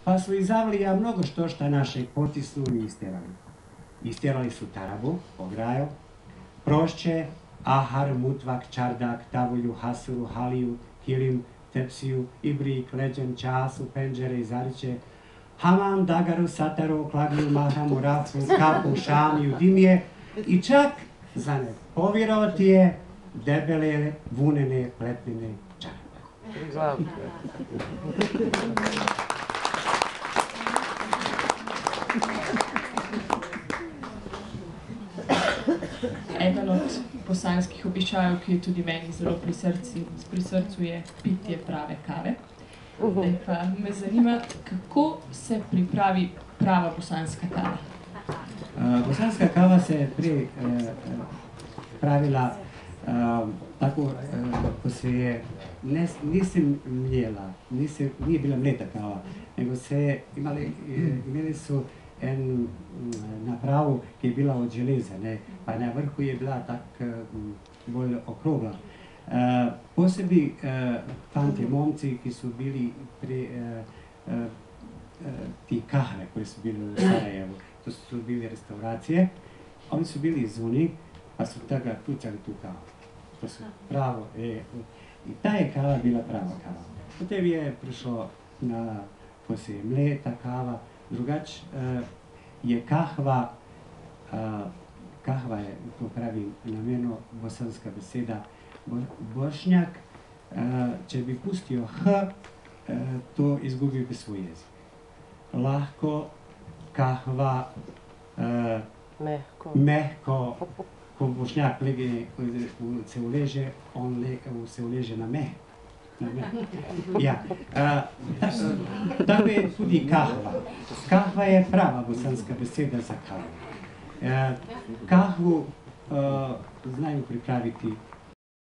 pa su izavili ja mnogo šta našeg potisnu i istjerali. Istjerali su tarabu, ograjo, prošće, ahar, mutvak, čardak, tavulju, hasuru, haliju, kilim, tepsiju, ibrik, leđen, času, penđere i zariće, hamam, dagaru, sataru, klagiju, mahramu, rafu, kapu, šamiju, dimije i čak, za ne povjerovati je, debele, vunene, pletnene čarape. Eden od bosanskih običajev, ki je tudi meni zelo pri srcu, je pitje prave kave. Zdaj pa me zanima, kako se pripravi prava bosanska kava? Bosanska kava se pravila tako, ko se je, nisam mljela, nije bila mleta kava, nego se imeli su en napravu, ki je bila od železa, ne, pa na vrhu je bila tak bolj okrogla. Posebej fantje, momci, ki su bili pri ti kahve koje su bili u Sarajevu, to su bili restauracije, oni su bili izvuni, pa su tada tucali tu kavu. To su pravo, i ta je kava bila prava kava. Potem je prišlo poslije mleta kava, drugač je kahva, kahva je, to pravi namjerno bosanska beseda, Bošnjak, če bi pustio H, to izgubio bi svoj jezik. Lahko, kahva, mehko, ko Bošnjak se uleže, on se uleže na meh. Ja, tako je tudi kahva. Kahva je prava bosanska beseda za kavu. Kahvu znaju pripraviti